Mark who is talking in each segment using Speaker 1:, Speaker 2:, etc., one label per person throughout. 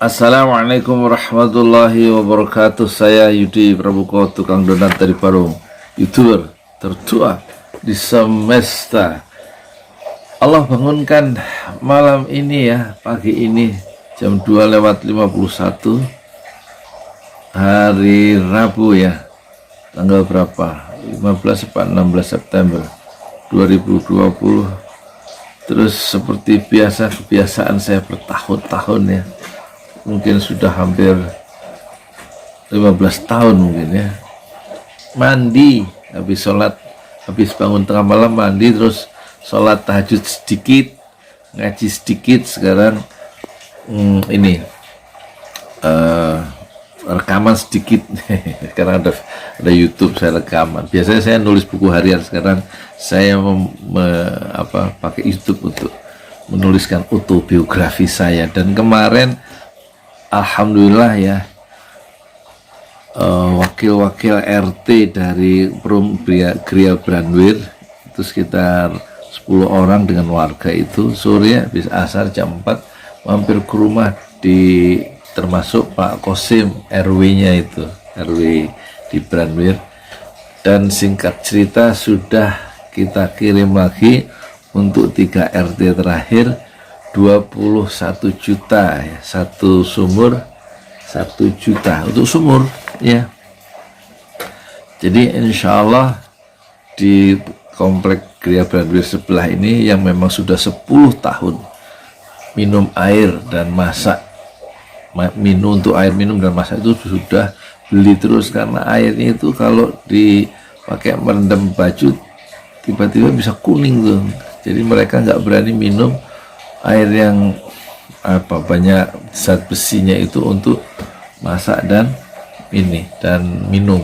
Speaker 1: Assalamualaikum warahmatullahi wabarakatuh. Saya Yudi Prabuko, tukang donat dari Parung, YouTuber tertua di semesta. Allah bangunkan malam ini ya, pagi ini jam 2:51 hari Rabu ya, tanggal berapa? 15 apa 16 September 2020. Terus seperti biasa, kebiasaan saya bertahun-tahun ya, mungkin sudah hampir 15 tahun mungkin ya, mandi habis sholat, habis bangun tengah malam mandi, terus sholat tahajud sedikit, ngaji sedikit. Sekarang ini rekaman sedikit karena ada YouTube, saya rekaman. Biasanya saya nulis buku harian, sekarang saya pakai YouTube untuk menuliskan autobiografi saya. Dan kemarin alhamdulillah ya, wakil-wakil RT dari Gria Branwir itu sekitar 10 orang dengan warga itu sore habis asar jam 4 mampir ke rumah, termasuk Pak Kosim RW-nya itu, RW di Branwir. Dan singkat cerita sudah kita kirim lagi untuk 3 RT terakhir 21 juta ya, satu sumur 1 juta untuk sumur ya. Jadi insya Allah di komplek Gria Branwir sebelah ini yang memang sudah 10 tahun minum air dan masak, untuk air minum dan masak itu sudah beli terus, karena airnya itu kalau dipakai merendam baju tiba-tiba bisa kuning tuh. Jadi mereka nggak berani minum air yang banyak zat besinya itu untuk masak dan minum.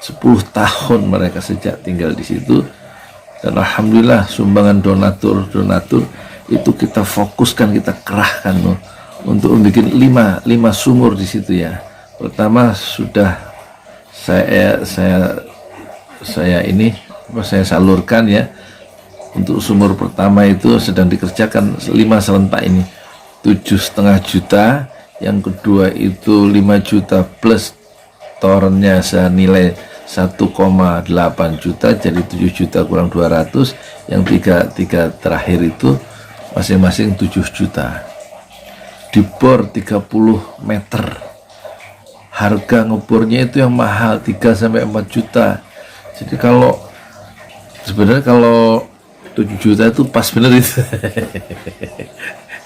Speaker 1: 10 tahun mereka sejak tinggal di situ, dan alhamdulillah sumbangan donatur itu kita fokuskan, kita kerahkan untuk bikin 5 sumur di situ ya. Pertama sudah saya salurkan ya. Untuk sumur pertama itu sedang dikerjakan 5 serentak ini 7,5 juta. Yang kedua itu 5 juta plus torennya senilai 1,8 juta, jadi 7 juta kurang 200. Yang tiga terakhir itu masing-masing 7 juta. Dibor 30 meter. Harga ngebornya itu yang mahal 3-4 juta. Jadi sebenarnya kalau 7 juta itu pas bener itu.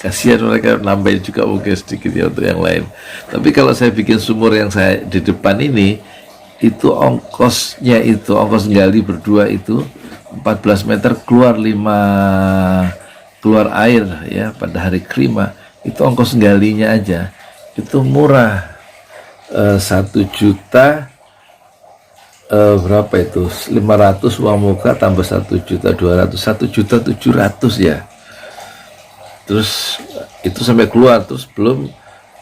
Speaker 1: Kasihan mereka, nambahin juga mungkin sedikit ya untuk yang lain. Tapi kalau saya bikin sumur yang saya di depan ini, itu ongkos gali berdua itu 14 meter keluar air ya pada hari kelima. Itu ongkos galinya aja itu murah, 1 juta berapa itu, 500 uang muka tambah 1.200.000, 1.700.000 ya. Terus itu sampai keluar, terus belum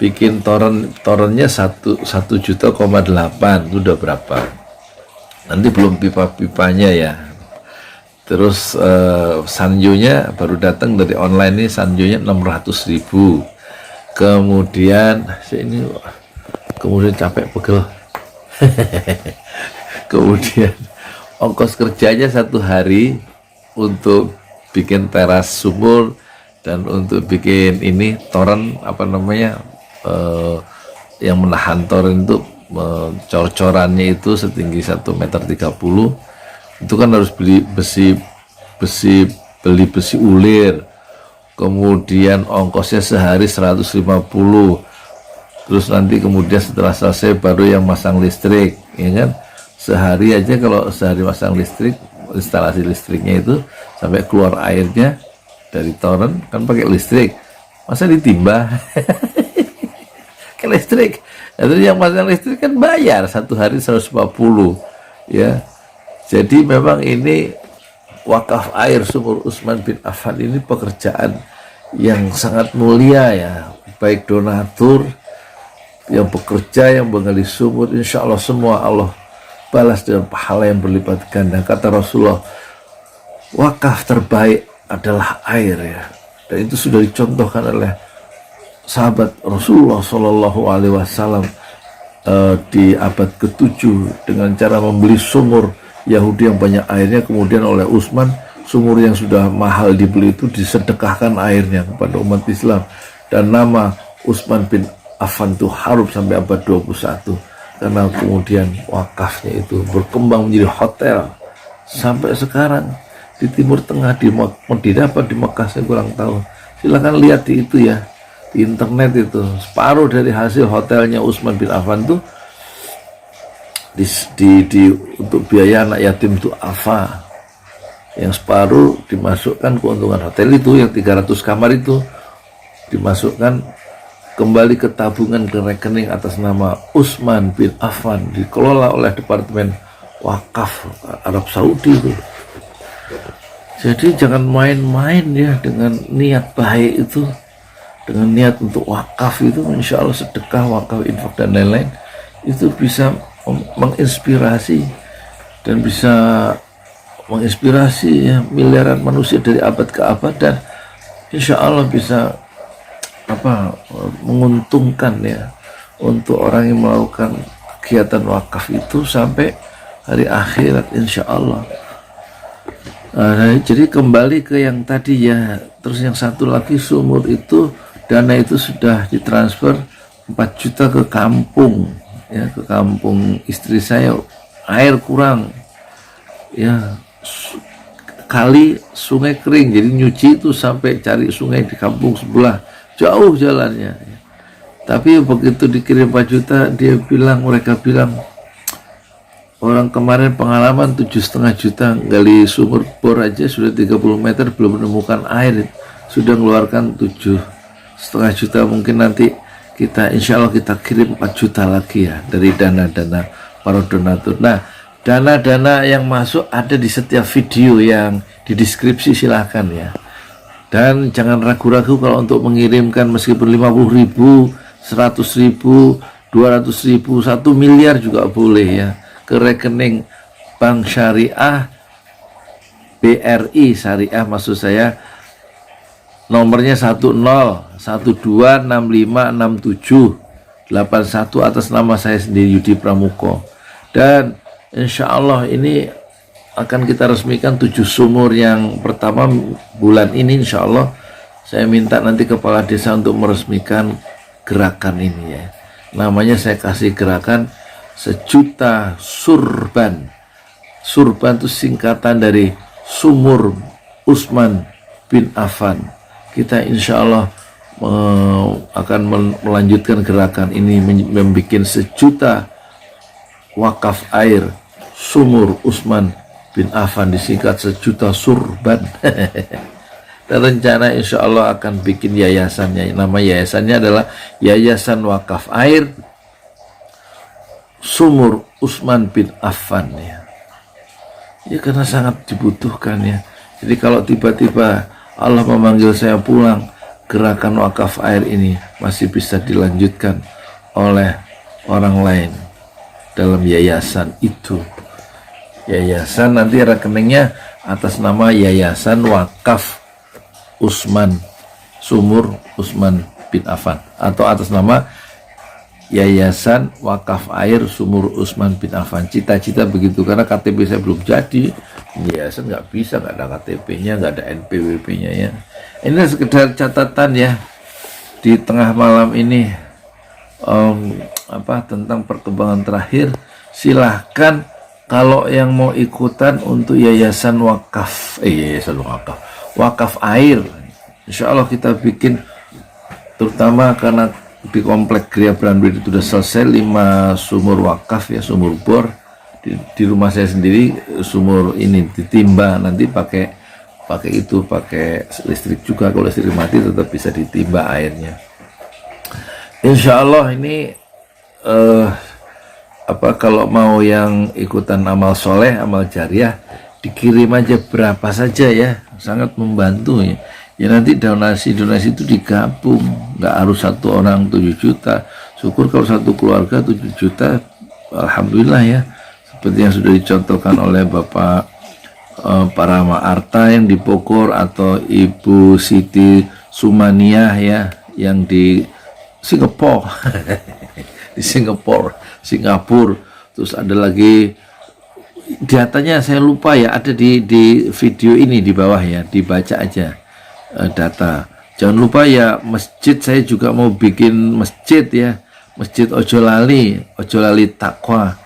Speaker 1: bikin torennya 1,8 juta, itu udah berapa, nanti belum pipa-pipanya ya. Terus sanjonya baru datang dari online nih, sanjonya 600.000. Kemudian capek pegel. Kemudian ongkos kerjanya 1 hari untuk bikin teras sumur dan untuk bikin toren yang menahan toren itu, cor-corannya itu setinggi 1,30 meter. Itu kan harus beli besi ulir. Kemudian ongkosnya sehari 150. Terus nanti kemudian setelah selesai baru yang masang listrik ya kan. Sehari aja, kalau sehari masang listrik, instalasi listriknya itu sampai keluar airnya dari toren kan pakai listrik, masa ditimba ke listrik. Terus yang masang listrik kan bayar 1 hari 150 ya. Jadi memang ini wakaf air sumur Utsman bin Affan ini pekerjaan yang sangat mulia ya. Baik donatur yang bekerja, yang menggali sumur, insya Allah semua Allah balas dengan pahala yang berlipat ganda. Kata Rasulullah, wakaf terbaik adalah air ya. Dan itu sudah dicontohkan oleh sahabat Rasulullah Shallallahu Alaihi Wasallam di abad ke-7 dengan cara membeli sumur Yahudi yang banyak airnya, kemudian oleh Utsman sumur yang sudah mahal dibeli itu disedekahkan airnya kepada umat Islam, dan nama Utsman bin Affan itu harum sampai abad 21 karena kemudian wakafnya itu berkembang menjadi hotel sampai sekarang di Timur Tengah, di Mekah saya kurang tahu, silahkan lihat di itu ya, di internet itu. Separuh dari hasil hotelnya Utsman bin Affan itu untuk biaya anak yatim itu Afa, yang separuh dimasukkan keuntungan hotel itu, yang 300 kamar itu dimasukkan kembali ke tabungan, ke rekening atas nama Utsman bin Affan, dikelola oleh Departemen Wakaf Arab Saudi itu. Jadi jangan main-main ya dengan niat baik itu, dengan niat untuk wakaf itu, insya Allah sedekah, wakaf, infak dan lain-lain itu bisa menginspirasi dan bisa menginspirasi ya miliaran manusia dari abad ke abad, dan insya Allah bisa menguntungkan ya untuk orang yang melakukan kegiatan wakaf itu sampai hari akhirat insya Allah. Jadi kembali ke yang tadi ya, terus yang satu lagi sumur itu, dana itu sudah ditransfer 4 juta ke kampung ya, ke kampung istri saya, air kurang ya, kali sungai kering, jadi nyuci itu sampai cari sungai di kampung sebelah, jauh jalannya ya. Tapi begitu dikirim 4 juta mereka bilang orang kemarin pengalaman 7,5 juta gali sumur bor aja sudah 30 meter belum menemukan air, sudah mengeluarkan 7,5 juta. Mungkin nanti kita insya Allah kita kirim 4 juta lagi ya dari dana-dana para donatur. Nah, dana-dana yang masuk ada di setiap video yang di deskripsi, silahkan ya. Dan jangan ragu-ragu kalau untuk mengirimkan meskipun 50.000, 100.000, 200.000, 1 miliar juga boleh ya, ke rekening Bank Syariah BRI Syariah, maksud saya nomornya 1012656781 atas nama saya sendiri Yudi Pramuko. Dan insya Allah ini akan kita resmikan 7 sumur yang pertama bulan ini, insya Allah saya minta nanti kepala desa untuk meresmikan gerakan ini ya. Namanya saya kasih gerakan 1 juta surban. Surban itu singkatan dari Sumur Utsman bin Affan. Kita insya Allah akan melanjutkan gerakan ini, membuat 1 juta wakaf air Sumur Utsman bin Affan, disingkat 1 juta surban. Dan rencana insya Allah akan bikin yayasannya. Nama yayasannya adalah Yayasan Wakaf Air Sumur Utsman bin Affan ya. Ya karena sangat dibutuhkan ya. Jadi kalau tiba-tiba Allah memanggil saya pulang, gerakan wakaf air ini masih bisa dilanjutkan oleh orang lain dalam yayasan itu. Yayasan nanti rekeningnya atas nama Yayasan Wakaf Utsman Sumur Utsman bin Affan, atau atas nama Yayasan Wakaf Air Sumur Utsman bin Affan. Cita-cita begitu, karena KTP saya belum jadi, yayasan nggak bisa, nggak ada KTP-nya, nggak ada NPWP-nya ya. Ini sekedar catatan ya di tengah malam ini tentang perkembangan terakhir. Silahkan kalau yang mau ikutan untuk Yayasan Wakaf Wakaf Air, insya Allah kita bikin, terutama karena di komplek Gria Branwil itu sudah selesai 5 sumur wakaf ya, sumur bor. Di rumah saya sendiri sumur ini ditimba, nanti pakai listrik juga, kalau listrik mati tetap bisa ditimba airnya. Insya Allah ini kalau mau yang ikutan amal soleh, amal jariah, dikirim aja berapa saja ya, sangat membantu ya. Ya nanti donasi itu digabung, nggak harus satu orang 7 juta. Syukur kalau satu keluarga 7 juta, alhamdulillah ya. Seperti yang sudah dicontohkan oleh Bapak Parama Arta yang di Bogor, atau Ibu Siti Sumaniah ya, yang di Singapura di Singapura. Terus ada lagi datanya saya lupa ya, ada di video ini di bawah ya, dibaca aja data. Jangan lupa ya, masjid saya juga mau bikin masjid ya, Masjid Ojo Lali Takwa.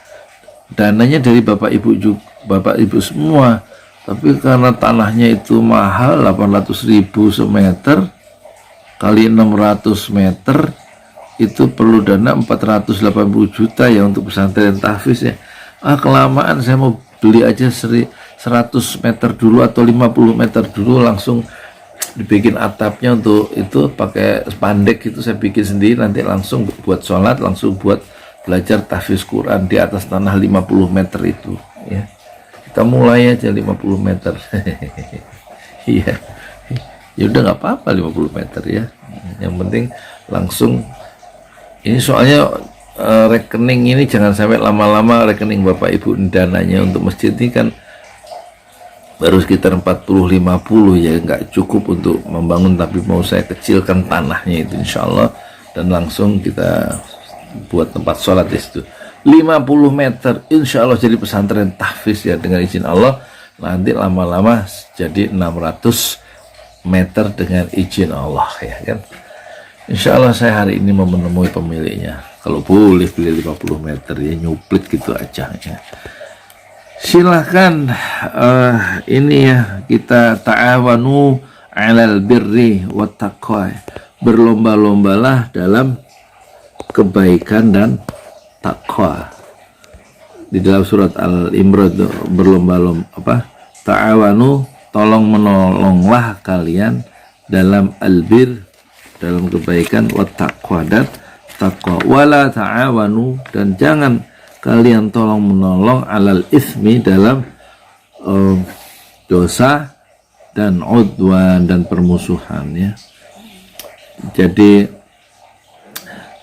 Speaker 1: Dananya dari Bapak Ibu semua, tapi karena tanahnya itu mahal, 800.000 semeter kali 600 meter itu perlu dana 480 juta ya untuk pesantren tahfiz ya. Kelamaan, saya mau beli aja 100 meter dulu atau 50 meter dulu, langsung dibikin atapnya untuk itu pakai spandek, itu saya bikin sendiri, nanti langsung buat sholat, langsung buat belajar tahfiz Quran di atas tanah 50 meter itu ya. Kita mulai aja 50 meter iya ya udah nggak apa-apa 50 meter ya, yang penting langsung. Ini soalnya rekening ini jangan sampai lama-lama, rekening Bapak Ibu dananya untuk masjid ini kan baru sekitar 40-50 ya, nggak cukup untuk membangun, tapi mau saya kecilkan tanahnya itu insya Allah, dan langsung kita buat tempat sholat di situ 50 meter insya Allah jadi pesantren tahfiz ya, dengan izin Allah. Nanti lama-lama jadi 600 meter dengan izin Allah ya kan. Insya Allah saya hari ini mau menemui pemiliknya, kalau boleh beli 50 meter ya, nyuplit gitu aja ya. Silahkan ini ya, kita ta'awanu 'alal birri wat taqwa, berlomba-lombalah dalam kebaikan dan takwa. Di dalam surat Al-Imran berlomba-lomba ta'awanu, tolong menolonglah kalian dalam albir, dalam kebaikan, wat taqwa, dan takwa. Wala ta'awanu, dan jangan kalian tolong menolong alal ismi, dalam dosa dan udwan, dan permusuhan ya. Jadi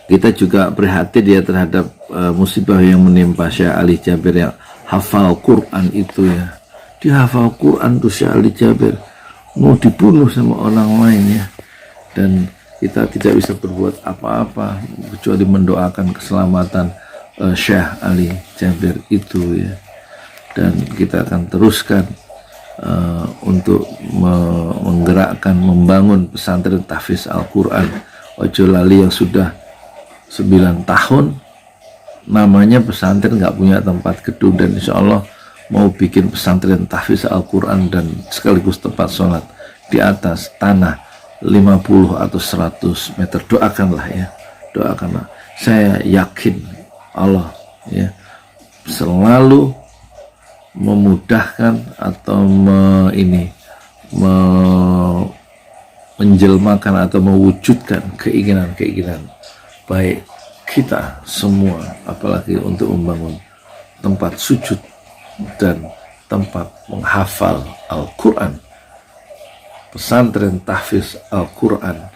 Speaker 1: kita juga prihatin ya terhadap musibah yang menimpa Syekh Ali Jabir yang hafal Quran itu ya. Dia hafal Quran tuh Syekh Ali Jabir, mau dibunuh sama orang lain ya, dan kita tidak bisa berbuat apa-apa kecuali mendoakan keselamatan Syekh Ali Jabir itu ya. Dan kita akan teruskan untuk menggerakkan, membangun pesantren tahfiz Al-Quran Ojo Lali yang sudah 9 tahun. Namanya pesantren, nggak punya tempat gedung, dan insya Allah mau bikin pesantren tahfiz Al-Quran dan sekaligus tempat sholat di atas tanah 50 atau 100 meter. Doakanlah ya, doakanlah. Saya yakin Allah ya selalu memudahkan atau menjelmakan atau mewujudkan keinginan baik kita semua, apalagi untuk membangun tempat sujud dan tempat menghafal Al-Quran. Pesantren tahfiz Al-Quran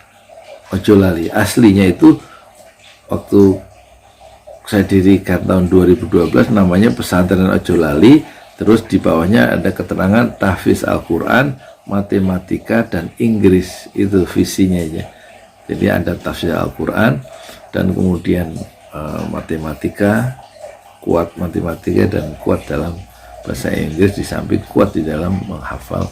Speaker 1: Ojo Lali aslinya itu waktu saya dirikan tahun 2012 namanya pesantren Ojo Lali, terus di bawahnya ada keterangan tahfiz Al-Quran, matematika, dan Inggris, itu visinya aja. Jadi ada tahfiz Al-Quran dan kemudian matematika, kuat matematika dan kuat dalam bahasa Inggris, di samping kuat di dalam menghafal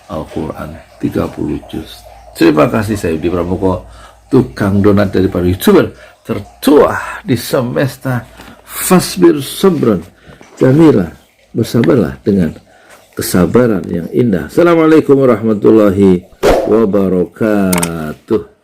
Speaker 1: Al-Quran 30 juz. Terima kasih, saya Yudi Pramuko, tukang donat dari para YouTuber tertua di semesta. Fasbir sabran jamila, bersabarlah dengan kesabaran yang indah. Assalamualaikum warahmatullahi wabarakatuh.